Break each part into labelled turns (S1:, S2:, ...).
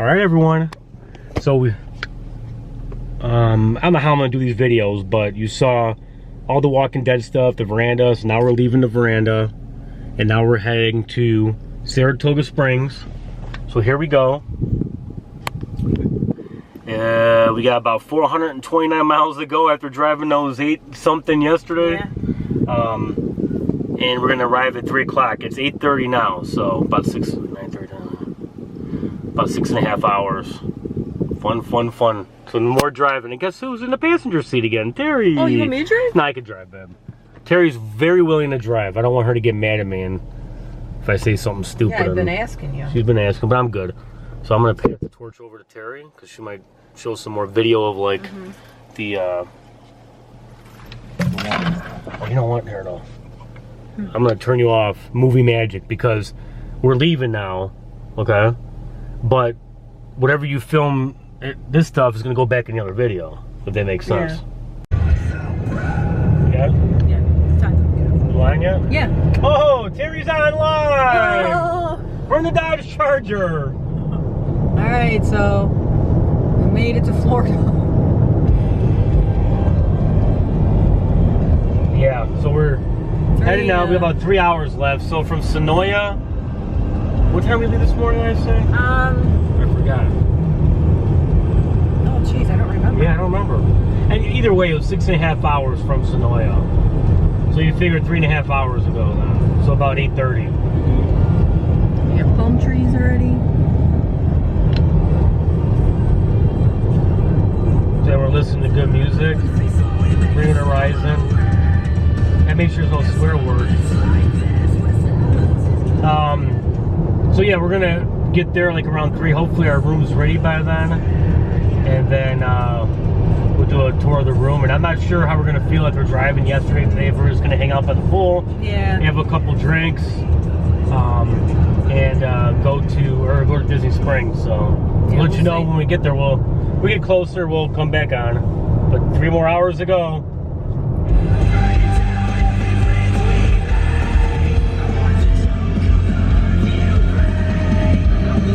S1: All right, everyone. So we, I don't know how I'm gonna do these videos, but you saw all the Walking Dead stuff, the veranda. So now we're leaving the veranda, and now we're heading to Saratoga Springs. So here we go. We got about 429 miles to go after driving those 8-something yesterday. Yeah. And we're gonna arrive at 3 o'clock. It's 8:30 now, so about 9:30. About 6.5 hours. Fun. So more driving. And guess who's in the passenger seat again? Terry.
S2: Oh, you want me to drive?
S1: No, I can drive, babe. Terry's very willing to drive. I don't want her to get mad at me and if I say something stupid.
S2: Yeah, I've been asking you.
S1: She's been asking, but I'm good. So I'm gonna pass the torch over to Terry because she might show some more video of like the. Oh, you know what? Here, no. I'm gonna turn you off movie magic because we're leaving now. Okay. But whatever you film, this stuff is gonna go back in the other video, if that makes sense. Yeah?
S2: Yeah, it's time.
S1: You on yet?
S2: Yeah.
S1: Oh, Terry's online!
S2: Oh.
S1: We're in the Dodge Charger!
S2: Alright, so we made it to Florida.
S1: Yeah, so we're heading now. We have about 3 hours left. So from Senoia, what time did we leave this morning, I say? I forgot.
S2: Oh, jeez, I don't remember.
S1: Yeah, I don't remember. And either way, it was 6.5 hours from Senoia. So you figure 3.5 hours ago then. So about 8:30.
S2: We have palm trees already.
S1: So we're listening to good music, Bring Horizon, and make sure there's no swear words. So yeah, we're gonna get there like around 3. Hopefully our room's ready by then, and then we'll do a tour of the room. And I'm not sure how we're gonna feel after driving yesterday. Today, if we're just gonna hang out by the pool, have a couple drinks, and go to Disney Springs. So we'll let you know when we get there. We get closer, we'll come back on. But 3 more hours to go.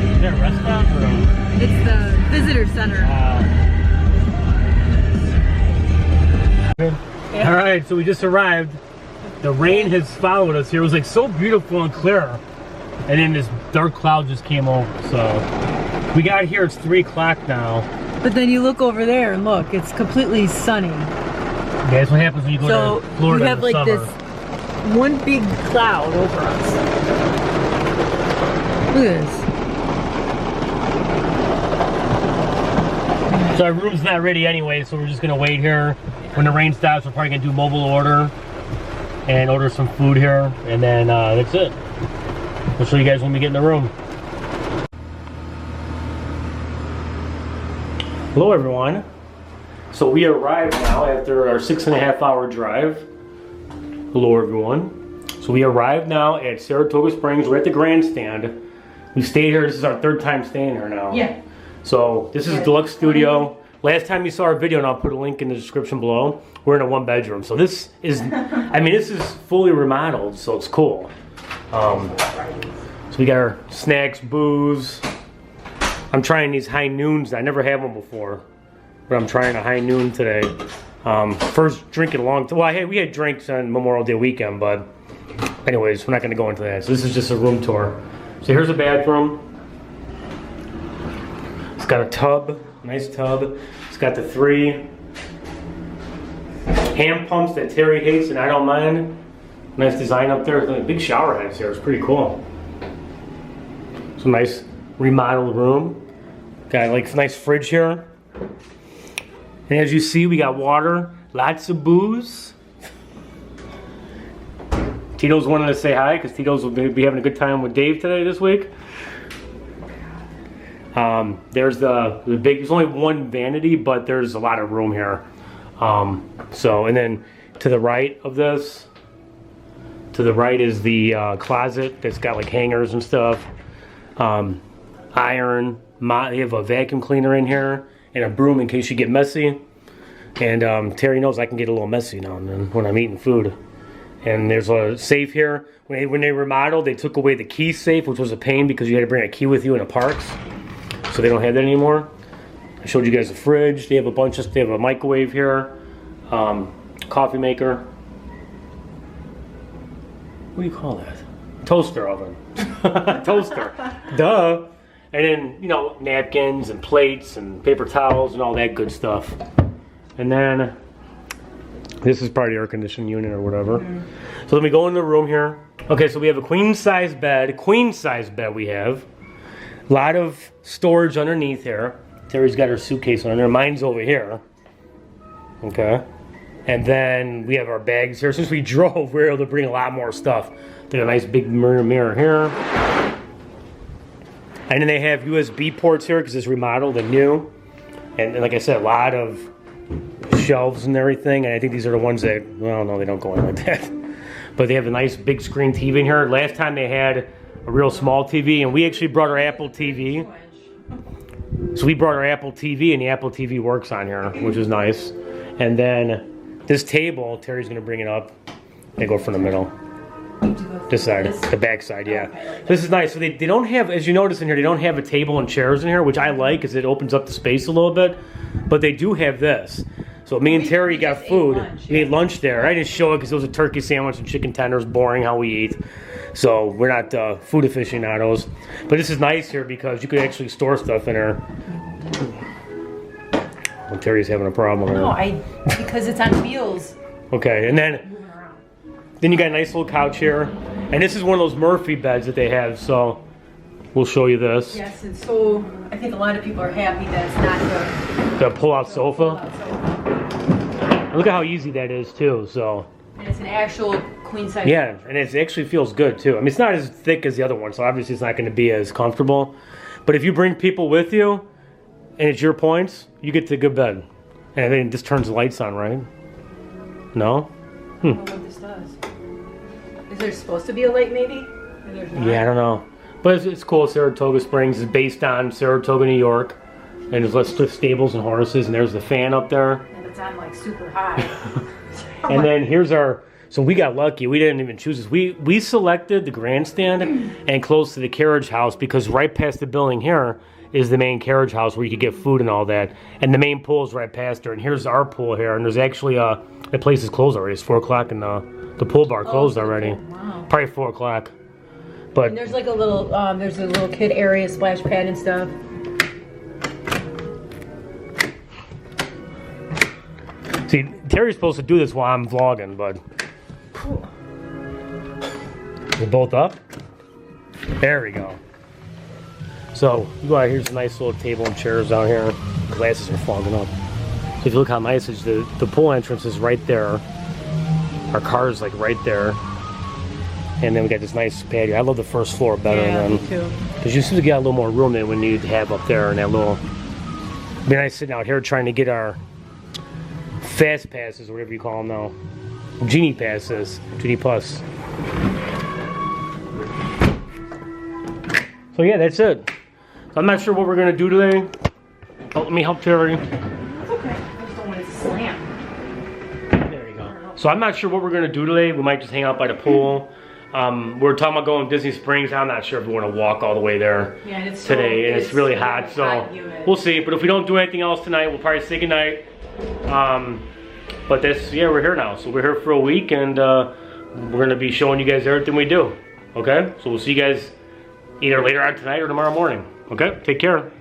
S1: Is there a restaurant or?
S2: It's the visitor center.
S1: All right, so we just arrived. The rain has followed us here. It was like so beautiful and clear, and then this dark cloud just came over. So we got here. It's 3 o'clock now.
S2: But then you look over there and look, it's completely sunny.
S1: Yeah, that's what happens when you go to Florida
S2: you have
S1: in the
S2: like
S1: summer.
S2: this one big cloud over us. Look at this.
S1: So our room's not ready anyway, so we're just gonna wait here. When the rain stops, we're probably gonna do mobile order and order some food here, and then that's it. We'll show you guys when we get in the room. Hello everyone. So we arrived now after our 6.5 hour drive. Hello everyone. So we arrived now at Saratoga Springs. We're at the grandstand. We stayed here. This is our 3rd time staying here now.
S2: Yeah.
S1: So this is Deluxe Studio. Last time you saw our video, and I'll put a link in the description below, we're in a 1-bedroom. So this is, I mean, this is fully remodeled, so it's cool. So we got our snacks, booze. I'm trying these high noons. I never had one before, but I'm trying a high noon today. First drink in a long time. Well, we had drinks on Memorial Day weekend, but anyways, we're not going to go into that. So this is just a room tour. So here's a bathroom. It's got a tub, nice tub. It's got the 3 hand pumps that Terry hates and I don't mind. Nice design up there. There's a big shower heads here. It's pretty cool. Some nice remodeled room. Got like a nice fridge here. And as you see, we got water, lots of booze. Tito's wanted to say hi because Tito's will be having a good time with Dave today this week. There's the big, there's only one vanity, but there's a lot of room here. And then to the right of this, to the right is the closet that's got like hangers and stuff. Iron, they have a vacuum cleaner in here and a broom in case you get messy. And Terry knows I can get a little messy now and then when I'm eating food. And there's a safe here. When they remodeled, they took away the key safe, which was a pain because you had to bring a key with you in the parks. So they don't have that anymore. I showed you guys the fridge. They have a bunch of, they have a microwave here, coffee maker. What do you call that? Toaster oven. Toaster. Duh. And then, you know, napkins and plates and paper towels and all that good stuff. And then this is probably the air conditioning unit or whatever. So let me go in the room here. Okay, so we have a queen size bed we have. A lot of storage underneath here. Terry's got her suitcase on there. Mine's over here. Okay. And then we have our bags here. Since we drove, we were able to bring a lot more stuff. They got a nice big mirror here. And then they have USB ports here because it's remodeled and new. And like I said, a lot of shelves and everything. And I think these are the ones that, well, no, they don't go in like that. But they have a nice big screen TV in here. Last time they had a real small TV, and we actually brought our Apple TV. So we brought our Apple TV, and the Apple TV works on here, which is nice. And then this table, Terry's gonna bring it up. They go from the middle. This side, the back side, yeah. Okay. This is nice. So they don't have, as you notice in here, they don't have a table and chairs in here, which I like because it opens up the space a little bit. But they do have this. So me and Terry got food. We ate lunch there. I didn't show it because it was a turkey sandwich and chicken tenders. Boring how we eat. So we're not food aficionados. But this is nice here because you could actually store stuff in there. Well, Terry's having a problem here.
S2: No, because it's on wheels.
S1: Okay, and then you got a nice little couch here. And this is one of those Murphy beds that they have, so we'll show you this.
S2: Yes, and so I think a lot of people are happy that it's not
S1: the pull-out sofa. Look at how easy that is too. So.
S2: And it's an actual queen size.
S1: Yeah, and it actually feels good too. I mean, it's not as thick as the other one, so obviously it's not going to be as comfortable. But if you bring people with you, and it's your points, you get to a good bed. And then this turns the lights on, right? No?
S2: I don't know what this does. Is there supposed to be a light maybe? Or there's not?
S1: Yeah, I don't know. But it's cool. Saratoga Springs is based on Saratoga, New York. And there's lots of stables and horses, and there's the fan up there.
S2: And it's on like super high.
S1: And then here's our, so we got lucky. We didn't even choose this. We selected the grandstand and close to the carriage house because right past the building here is the main carriage house where you could get food and all that. And the main pool is right past there. And here's our pool here. And there's actually the place is closed already. It's 4 o'clock and the pool bar closed already.
S2: Wow.
S1: Probably 4 o'clock. But
S2: and there's like a little, there's a little kid area, splash pad and stuff.
S1: See, Terry's supposed to do this while I'm vlogging, but we're both up. There we go. So you go out here's a nice little table and chairs down here. Glasses are fogging up. So if you look how nice it is, the pool entrance is right there. Our car's like right there. And then we got this nice patio. I love the first floor better than
S2: me too.
S1: because you seem to get a little more room than we need to have up there and that little. It'd be nice sitting out here trying to get our fast passes, or whatever you call them now. Genie passes. Genie Plus. So yeah, that's it. I'm not sure what we're going to do today. Oh, let me help Terry.
S2: That's okay. I just don't want it to slam.
S1: There you go. So I'm not sure what we're going to do today. We might just hang out by the pool. We're talking about going to Disney Springs. I'm not sure if we want to walk all the way there today. And it's really hot, so we'll see. But if we don't do anything else tonight, we'll probably say goodnight. But that's, yeah, we're here now. So we're here for a week, and we're going to be showing you guys everything we do. Okay? So we'll see you guys either later on tonight or tomorrow morning. Okay? Take care.